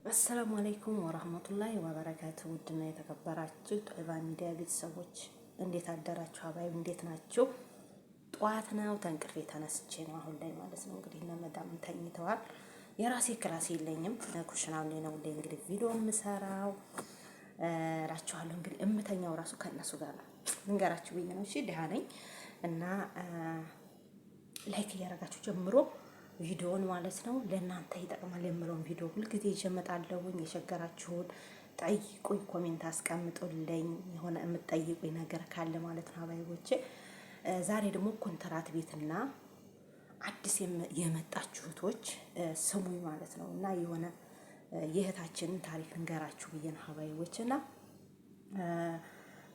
አሰላሙ አለይኩም ወራህመቱላሂ ወበረካቱ። ውድና የተከበራችሁ ጦይባ ሚዲያ ቤተሰቦች እንዴት አደራችሁ? አባይብ እንዴት ናችሁ? ጠዋት ነው ተንቅልፌ ተነስቼ ነው አሁን ላይ ማለት ነው። እንግዲህ እነ መዳም ተኝተዋል። የራሴ ክላስ የለኝም። ኩሽናው ላይ ነው እንግዲህ ቪዲዮ የምሰራው እላችኋለሁ። እንግዲህ እምተኛው ራሱ ከእነሱ ጋር ነው ልንገራችሁ ብዬ ነው። እሺ ደህና ነኝ እና ላይክ እያደረጋችሁ ጀምሮ ቪዲዮውን ማለት ነው ለእናንተ ይጠቅማል የምለውን ቪዲዮ ሁልጊዜ ይዤ እመጣለሁኝ። የቸገራችሁን ጠይቁኝ፣ ኮሜንት አስቀምጡልኝ፣ የሆነ የምትጠይቁኝ ነገር ካለ ማለት ነው አባይቦቼ። ዛሬ ደግሞ ኮንትራት ቤትና አዲስ የመጣችሁ እህቶች ስሙኝ ማለት ነው እና የሆነ የእህታችንን ታሪክ ልንገራችሁ ብዬ ነው አባይቦቼ። እና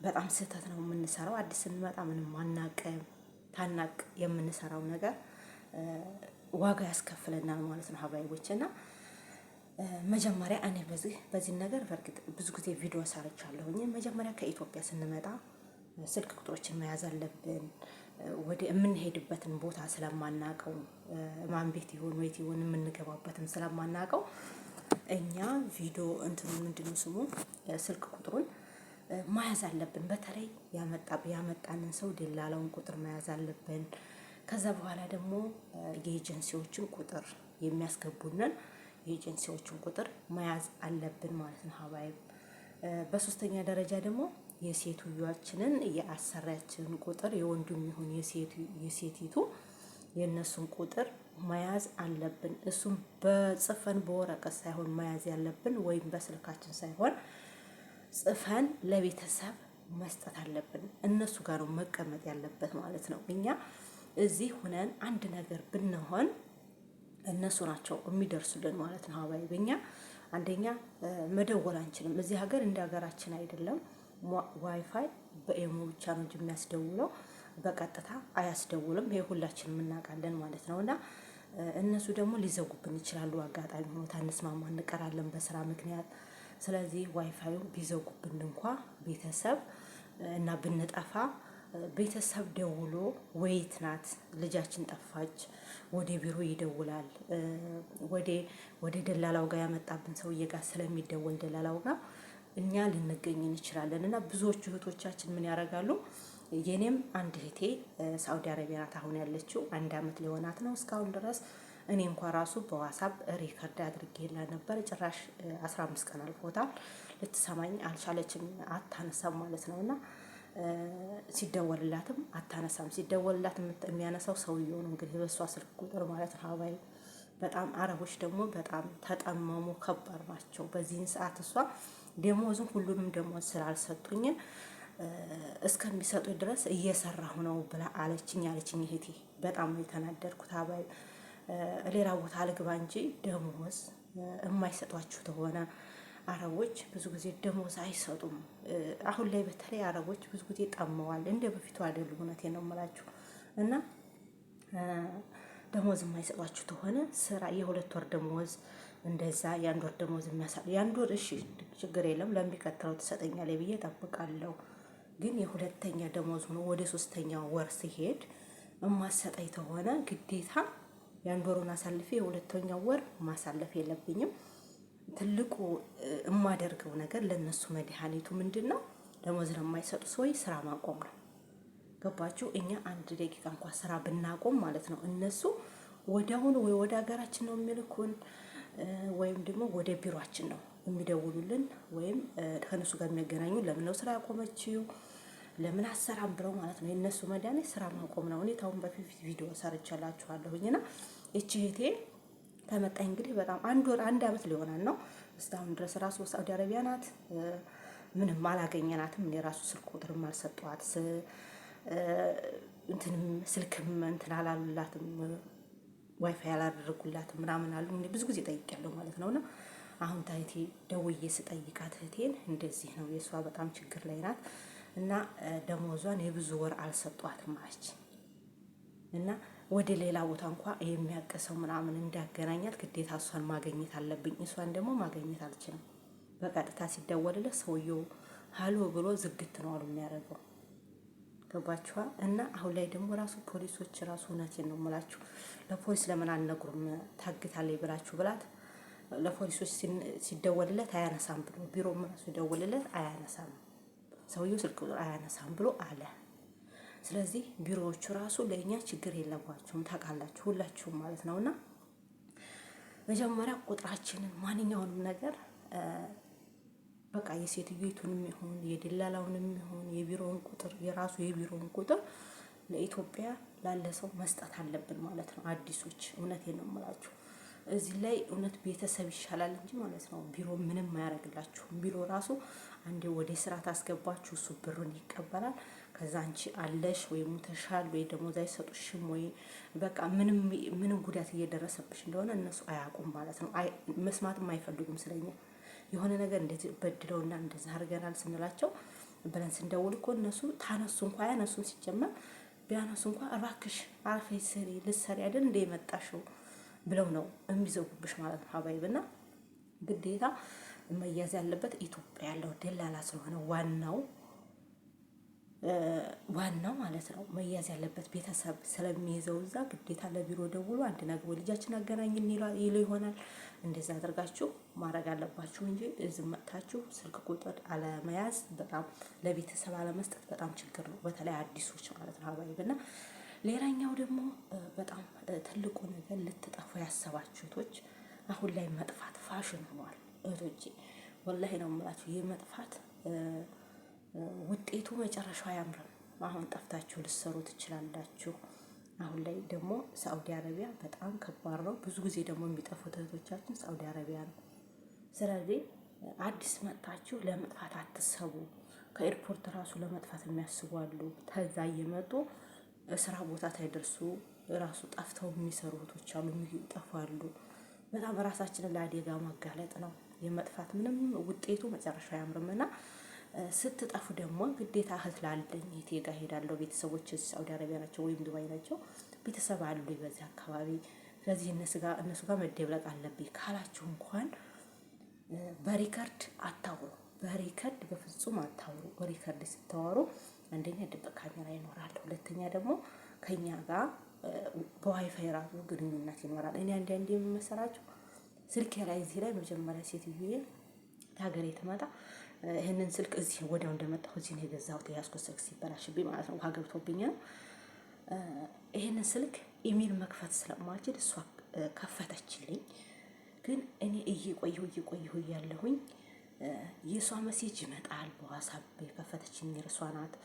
በጣም ስህተት ነው የምንሰራው። አዲስ ስንመጣ ምንም አናቅም፣ ታናቅ የምንሰራው ነገር ዋጋ ያስከፍለናል ማለት ነው ሀባይቦች። እና መጀመሪያ እኔ በዚህ ነገር በርግጥ ብዙ ጊዜ ቪዲዮ ሰርቻለሁኝ። መጀመሪያ ከኢትዮጵያ ስንመጣ ስልክ ቁጥሮችን መያዝ አለብን። ወደ የምንሄድበትን ቦታ ስለማናቀው ማን ቤት ይሆን ወይት ይሆን የምንገባበትን ስለማናቀው እኛ ቪዲዮ እንትኑ ምንድነው ስሙ ስልክ ቁጥሩን መያዝ አለብን። በተለይ ያመጣንን ሰው ደላላውን ቁጥር መያዝ አለብን። ከዛ በኋላ ደግሞ የኤጀንሲዎችን ቁጥር የሚያስገቡንን የኤጀንሲዎችን ቁጥር መያዝ አለብን ማለት ነው ሀባይብ። በሶስተኛ ደረጃ ደግሞ የሴትዮዋችንን የአሰሪያችንን ቁጥር የወንዱም ይሁን የሴቲቱ የእነሱን ቁጥር መያዝ አለብን። እሱም በጽፈን በወረቀት ሳይሆን መያዝ ያለብን ወይም በስልካችን ሳይሆን ጽፈን ለቤተሰብ መስጠት አለብን። እነሱ ጋር ነው መቀመጥ ያለበት ማለት ነው። እኛ እዚህ ሆነን አንድ ነገር ብንሆን እነሱ ናቸው የሚደርሱልን ማለት ነው ሀባይብ። እኛ አንደኛ መደወል አንችልም። እዚህ ሀገር እንደ ሀገራችን አይደለም። ዋይፋይ በኤሞ ብቻ ነው እንጂ የሚያስደውለው በቀጥታ አያስደውልም። ይሄ ሁላችንም እናውቃለን ማለት ነው። እና እነሱ ደግሞ ሊዘጉብን ይችላሉ። አጋጣሚ ሆኖ ታንስማማ እንቀራለን በስራ ምክንያት። ስለዚህ ዋይፋዩ ቢዘጉብን እንኳ ቤተሰብ እና ብንጠፋ ቤተሰብ ደውሎ ወይት ናት ልጃችን ጠፋች ወደ ቢሮ ይደውላል። ወደ ደላላው ጋር ያመጣብን ሰውዬ ጋር ስለሚደወል ደላላው ጋር እኛ ልንገኝ እንችላለን። እና ብዙዎቹ እህቶቻችን ምን ያደርጋሉ? የኔም አንድ እህቴ ሳውዲ አረቢያ ናት አሁን ያለችው። 1 አመት ሊሆናት ነው እስካሁን ድረስ። እኔ እንኳን ራሱ በዋትስአፕ ሪከርድ አድርጌላት ነበር። ጭራሽ 15 ቀን አልፎታል። ልትሰማኝ አልቻለችም፣ አታነሳም ማለት ነው። እና ሲደወልላትም አታነሳም። ሲደወልላት የሚያነሳው ሰውየው ነው እንግዲህ በሷ ስልክ ቁጥር ማለት ነው ሀባይ። በጣም አረቦች ደግሞ በጣም ተጠመሙ፣ ከባድ ናቸው። በዚህን ሰዓት እሷ ደሞዙን ሁሉንም ደሞዝ ስላልሰጡኝ እስከሚሰጡኝ ድረስ እየሰራሁ ነው ብላ አለችኝ እህቴ። በጣም ነው የተናደድኩት ሀባይ። ሌላ ቦታ ልግባ እንጂ ደሞዝ የማይሰጧችሁ ተሆነ አረቦች ብዙ ጊዜ ደሞዝ አይሰጡም። አሁን ላይ በተለይ አረቦች ብዙ ጊዜ ጠመዋል፣ እንደ በፊቱ አይደሉም። እውነቴን ነው የምላችሁ። እና ደሞዝ የማይሰጧችሁ ተሆነ ስራ የ2 ወር ደሞዝ እንደዛ የ1 ወር ደሞዝ የሚያሳል የ1 ወር እሺ ችግር የለም ለሚቀጥለው ትሰጠኛለህ ብዬ እጠብቃለሁ። ግን የሁለተኛ ደሞዝ ሆኖ ወደ 3ኛው ወር ሲሄድ የማሰጠኝ ተሆነ ግዴታ የ1 ወሩን አሳልፌ የ2ኛው ወር ማሳለፍ የለብኝም። ትልቁ የማደርገው ነገር ለነሱ መድኃኒቱ ምንድነው? ደሞዝ ለማይሰጡ ሰዎች ስራ ማቆም ነው። ገባችሁ? እኛ 1 ደቂቃ እንኳን ስራ ብናቆም ማለት ነው እነሱ ወዲያውኑ ወይ ወደ ሀገራችን ነው የሚልኩን ወይም ደግሞ ወደ ቢሮአችን ነው የሚደውሉልን ወይም ከነሱ ጋር የሚያገናኙ ለምን ነው ስራ ያቆመችው ለምን አሰራም ብለው ማለት ነው። የነሱ መድኃኒት ስራ ማቆም ነው። እኔ ታውን በፊት ቪዲዮ ሰርቻላችኋለሁኝና እቺ እህቴ ተመጣኝ እንግዲህ በጣም 1 አመት ሊሆናል ነው። እስካሁን ድረስ ራሱ ሳውዲ አረቢያ ናት። ምንም አላገኘናትም። እኔ ራሱ ስልክ ቁጥርም አልሰጧት እንትንም ስልክም እንትን አላሉላትም፣ ዋይፋይ አላደረጉላትም ምናምን አሉ። እኔ ብዙ ጊዜ ጠይቄያለሁ ማለት ነውና አሁን ታይቴ ደውዬ ስጠይቃት እህቴን እንደዚህ ነው የሷ በጣም ችግር ላይ ናት እና ደሞዟን የብዙ ወር አልሰጧትም አለች። እና ወደ ሌላ ቦታ እንኳን የሚያቀሰው ምናምን እንዳገናኛት ግዴታ እሷን ማግኘት አለብኝ። እሷን ደግሞ ማግኘት አልችልም። በቀጥታ ሲደወልለት ሰውየው ሀሎ ብሎ ዝግት ነው አሉ የሚያደርገው። ገባችኋ? እና አሁን ላይ ደግሞ ራሱ ፖሊሶች ራሱ እውነቴን ነው የምላችሁ ለፖሊስ ለምን አልነግሩም ታግታለች ብላችሁ ብላት ለፖሊሶች ሲደወልለት አያነሳም ብሎ ቢሮ ራሱ ሲደወልለት አያነሳም፣ ሰውየው ስልክ ቁጥር አያነሳም ብሎ አለ። ስለዚህ ቢሮዎቹ ራሱ ለእኛ ችግር የለባቸውም ታውቃላችሁ፣ ሁላችሁም ማለት ነውና መጀመሪያ ቁጥራችንን ማንኛውንም ነገር በቃ የሴትዮቱንም ይሁን የደላላውንም ይሁን የቢሮውን ቁጥር የራሱ የቢሮውን ቁጥር ለኢትዮጵያ ላለ ሰው መስጠት አለብን ማለት ነው። አዲሶች እውነቴን ነው የምላችሁ። እዚህ ላይ እውነት ቤተሰብ ይሻላል እንጂ ማለት ነው ቢሮ ምንም አያደርግላችሁም። ቢሮ ራሱ አንዴ ወደ ስራ ታስገባችሁ እሱ ብሩን ይቀበላል። ከዛ አንቺ አለሽ ወይ ሙተሻል ወይ ደሞዝ አይሰጡሽም ወይ በቃ ምንም ጉዳት እየደረሰብሽ እንደሆነ እነሱ አያውቁም ማለት ነው። መስማትም አይፈልጉም ስለኛ። የሆነ ነገር እንደዚህ በድለውና እንደዚህ አድርገናል ስንላቸው ብለን ስንደውል እኮ እነሱ ታነሱ እንኳን አያነሱም። ሲጀመር ቢያነሱ እንኳን እባክሽ አርፈሽ ስሪ ልትሰሪ አይደል እንደ የመጣሽው ብለው ነው የሚዘጉብሽ ማለት ነው። ሀባይብና ግዴታ መያዝ ያለበት ኢትዮጵያ ያለው ደላላ ስለሆነ ዋናው ማለት ነው መያዝ ያለበት ቤተሰብ ስለሚይዘው እዛ ግዴታ ለቢሮ ደውሎ አንድ ነገር ልጃችን አገናኝን ይሉ ይሆናል። እንደዛ አድርጋችሁ ማድረግ አለባችሁ እንጂ እዚህ መጥታችሁ ስልክ ቁጥር አለመያዝ በጣም ለቤተሰብ አለመስጠት በጣም ችግር ነው፣ በተለይ አዲሶች ማለት ነው ሀባይብና ሌላኛው ደግሞ በጣም ትልቁ ነገር ልትጠፉ ያሰባችሁቶች አሁን ላይ መጥፋት ፋሽን ሆኗል እህቶቼ፣ ወላሂ ነው የምላችሁ። የመጥፋት ውጤቱ መጨረሻው አያምርም። አሁን ጠፍታችሁ ልትሰሩ ትችላላችሁ። አሁን ላይ ደግሞ ሳዑዲ አረቢያ በጣም ከባድ ነው። ብዙ ጊዜ ደግሞ የሚጠፉት እህቶቻችን ሳዑዲ አረቢያ ነው። ስለዚህ አዲስ መጣችሁ ለመጥፋት አትሰቡ። ከኤርፖርት ራሱ ለመጥፋት የሚያስቡ አሉ። ተዛ እየመጡ ስራ ቦታ ታይደርሱ ራሱ ጠፍተው የሚሰሩ እህቶች አሉ፣ የሚጠፋሉ። በጣም ራሳችንን ለአደጋ ማጋለጥ ነው የመጥፋት ምንም ውጤቱ መጨረሻ አያምርምና ስትጠፉ ደግሞ ግዴታ እህት ላለኝ እህቴ ጋር ሄዳለሁ። ቤተሰቦች ሳዑዲ አረቢያ ናቸው ወይም ዱባይ ናቸው፣ ቤተሰብ አሉ በዚህ አካባቢ። ስለዚህ እነሱ ጋር መደብለቅ አለብኝ ካላችሁ እንኳን በሪከርድ አታውሩ። በሪከርድ በፍጹም አታውሩ። በሪከርድ ስታወሩ አንደኛ ድብቅ ካሜራ ይኖራል፣ ሁለተኛ ደግሞ ከኛ ጋር በዋይፋይ ራሱ ግንኙነት ይኖራል። እኔ አንዳንዴ የምመሰራችሁ ስልኬ ላይ እዚህ ላይ መጀመሪያ ሴትዮዬ ሀገሬ ትመጣ ይህንን ስልክ እዚህ ወዲያው እንደመጣሁ እዚህ ነው የገዛሁት። የያዝኩት ስልክ ሲበላሽብኝ ማለት ነው ውሃ ገብቶብኝ ነው። ይህንን ስልክ ኢሜል መክፈት ስለማልችል እሷ ከፈተችልኝ። ግን እኔ እየቆየሁ እያለሁኝ የእሷ መሴጅ ይመጣል በዋትስአፕ የከፈተችኝ እርሷ ናት።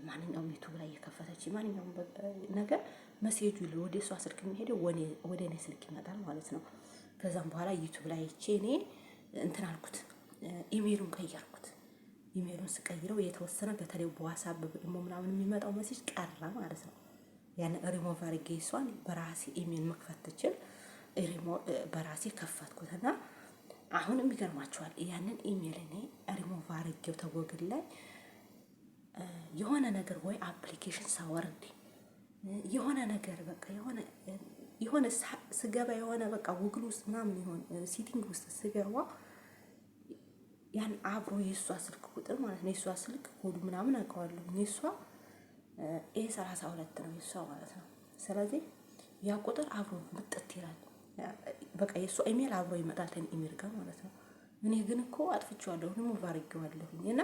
ማንኛውም ዩቱብ ላይ የከፈተች ማንኛውም ነገር መሴጁ ወደ እሷ ስልክ የሚሄደው ወደ እኔ ስልክ ይመጣል ማለት ነው። ከዛም በኋላ ዩቱብ ላይ አይቼ እኔ እንትን አልኩት፣ ኢሜሉን ቀየርኩት። ኢሜሉን ስቀይረው የተወሰነ በተለይ በዋትስአፕ ደግሞ ምናምን የሚመጣው መሴጅ ቀረ ማለት ነው። ያን ሪሞቭ አድርጌ እሷን በራሴ ኢሜል መክፈት ትችል በራሴ ከፈትኩትና አሁንም ይገርማችኋል ያንን ኢሜል እኔ ሪሞቭ አድርጌው ተጎግል ላይ የሆነ ነገር ወይ አፕሊኬሽን ሳወርድ የሆነ ነገር በቃ የሆነ ስገባ የሆነ በቃ ጉግል ውስጥ ምናምን ይሆን ሲቲንግ ውስጥ ስገባ ያን አብሮ የእሷ ስልክ ቁጥር ማለት ነው የእሷ ስልክ ኮዱ ምናምን አውቀዋለሁ። የእሷ A32 ነው የእሷ ማለት ነው። ስለዚህ ያ ቁጥር አብሮ ምጥት ይላል። በቃ የእሷ ኢሜል አብሮ ይመጣል ኢሜል ጋር ማለት ነው። እኔ ግን እኮ አጥፍቼዋለሁ ሪሙቭ አድርጌዋለሁኝ እና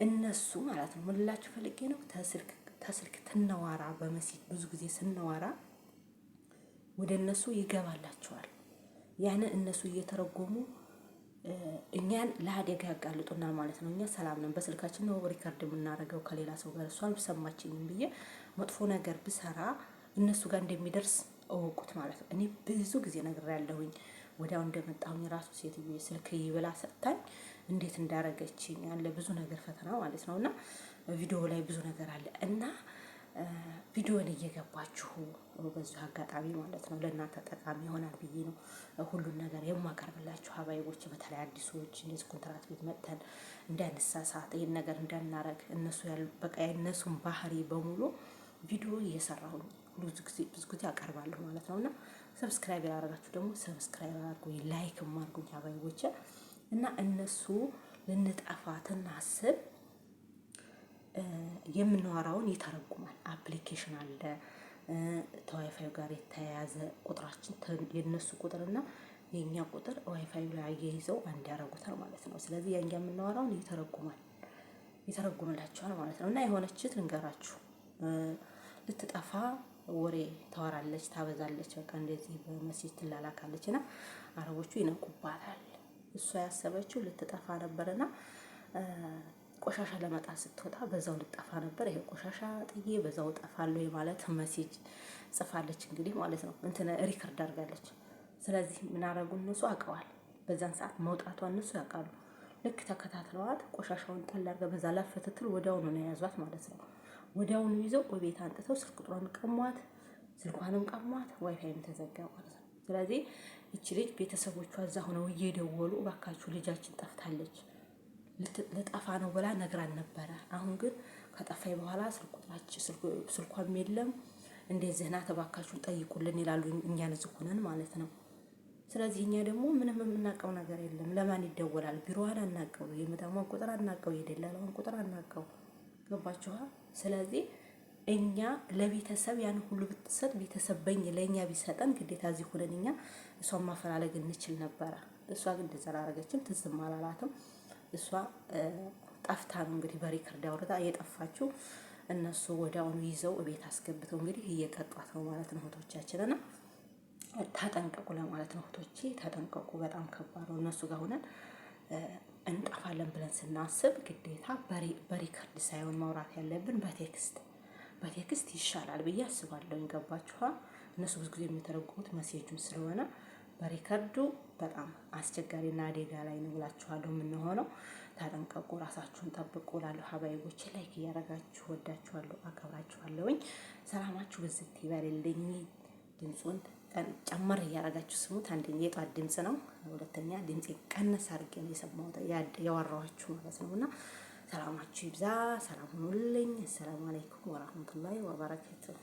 እነሱ ማለት ነው ምን ልላችሁ ፈልጌ ነው ተስልክ ትነዋራ በመሲት ብዙ ጊዜ ስነዋራ ወደ እነሱ ይገባላቸዋል። ያንን እነሱ እየተረጎሙ እኛን ለአደጋ ያጋልጡና ማለት ነው። እኛ ሰላም ነን፣ በስልካችን ነው ሪከርድ የምናደርገው ከሌላ ሰው ጋር። እሷን ሰማችኝም ብዬ መጥፎ ነገር ብሰራ እነሱ ጋር እንደሚደርስ እወቁት ማለት ነው። እኔ ብዙ ጊዜ ነግሬያለሁኝ። ወዲያው እንደመጣሁኝ ራሱ ሴትዮ ስልክ ይብላ ሰጥታኝ እንዴት እንዳረገችኝ ያለ ብዙ ነገር ፈተና ማለት ነው። እና ቪዲዮ ላይ ብዙ ነገር አለ እና ቪዲዮን እየገባችሁ በዚህ አጋጣሚ ማለት ነው ለእናንተ ጠቃሚ ይሆናል ብዬ ነው ሁሉን ነገር የማቀርብላችሁ ሀባይቦች። በተለይ አዲሶች እንደዚህ ኮንትራት ቤት መጥተን እንዳንሳሳት ይሄን ነገር እንዳናረግ እነሱ በቃ የእነሱን ባህሪ በሙሉ ቪዲዮ እየሰራሁኝ ብዙ ጊዜ አቀርባለሁ ማለት ነውና ሰብስክራይብ ያደረጋችሁ ደግሞ ሰብስክራይብ አድርጉኝ፣ ላይክ አድርጉኝ ሀባይቦች። እና እነሱ ልንጠፋ ትናስብ የምናወራውን ይተረጉማል። አፕሊኬሽን አለ ተዋይፋዩ ጋር የተያያዘ ቁጥራችን የነሱ ቁጥርና የኛ ቁጥር ዋይፋይ ላይ አያይዘው አንድ ያደርጉታል ማለት ነው። ስለዚህ ያኛ የምናወራውን ይተረጉምላችኋል ማለት ነው። እና የሆነችት ልንገራችሁ ልትጠፋ ወሬ ታወራለች፣ ታበዛለች። በቃ እንደዚህ በመሴጅ ትላላካለች እና አረቦቹ ይነቁባታል። እሷ ያሰበችው ልትጠፋ ነበርና ቆሻሻ ለመጣል ስትወጣ በዛው ልጠፋ ነበር። ይሄ ቆሻሻ ጥዬ በዛው ጠፋለሁ ማለት መሴጅ ጽፋለች እንግዲህ ማለት ነው። እንትን ሪከርድ አድርጋለች። ስለዚህ ምን አደረጉ እነሱ አውቀዋል። በዛን ሰዓት መውጣቷን እነሱ ያውቃሉ። ልክ ተከታትለዋት ቆሻሻውን ጣል አድርገው በዛ ላፈትትል ወዲያውኑ ነው የያዟት ማለት ነው። ወዲያውኑ ይዘው ቤት አንጥተው ስልክ ቁጥሯን ቀሟት፣ ስልኳንም ቀሟት፣ ዋይፋይም ተዘጋ ማለት ነው። ስለዚህ ይቺ ልጅ ቤተሰቦቿ እዛ ሆነው እየደወሉ እባካችሁ ልጃችን ጠፍታለች ልጠፋ ነው ብላ ነግራን ነበረ። አሁን ግን ከጠፋይ በኋላ ስልኳም የለም እንደዚህ ናት እባካችሁን ጠይቁልን ይላሉ። እኛን እዚህ ሆነን ማለት ነው። ስለዚህ እኛ ደግሞ ምንም የምናውቀው ነገር የለም። ለማን ይደወላል? ቢሮዋን አናውቀው፣ የመዳሟን ቁጥር አናውቀው፣ የደላላውን ቁጥር አናውቀው። ገባችኋ? ስለዚህ እኛ ለቤተሰብ ያን ሁሉ ብትሰጥ ቤተሰብ ለእኛ ቢሰጠን ግዴታ እዚህ ሆነን እኛ እሷን ማፈላለግ እንችል ነበረ። እሷ ግን እንደዛ አላረገችም፣ ትዝም አላላትም። እሷ ጠፍታ ነው እንግዲህ በሪከርድ አውርታ እየጠፋችው እነሱ ወዲያውኑ ይዘው ቤት አስገብተው እንግዲህ እየቀጧት ነው ማለት ነው። እህቶቻችንና ተጠንቀቁ ለማለት ነው። እህቶቼ ተጠንቀቁ። በጣም ከባድ ነው። እነሱ ጋር ሆነን እንጠፋለን ብለን ስናስብ ግዴታ በሪከርድ ሳይሆን ማውራት ያለብን በቴክስት ይሻላል ብዬ አስባለሁ። ገባችኋ? እነሱ ብዙ ጊዜ የሚተረጉሙት መሴጁን ስለሆነ በሪከርዱ በጣም አስቸጋሪና አደጋ ላይ ነው ብላችኋለሁ የምንሆነው። ተጠንቀቁ፣ ራሳችሁን ጠብቁ። ላለሁ ሀባይቦቼ ላይክ እያደረጋችሁ ወዳችኋለሁ፣ አከብራችኋለሁኝ። ሰላማችሁ ብዝት ይበልልኝ። ድምፁን ጨመር እያደረጋችሁ ስሙት። አንደኛ የጧት ድምፅ ነው፣ ሁለተኛ ድምፅ ቀነስ አድርጌ ነው የሰማሁት ያወራኋችሁ ማለት ነው። እና ሰላማችሁ ይብዛ፣ ሰላም ሁኑልኝ። አሰላሙ አለይኩም ወራህመቱላሂ ወበረካቱሁ።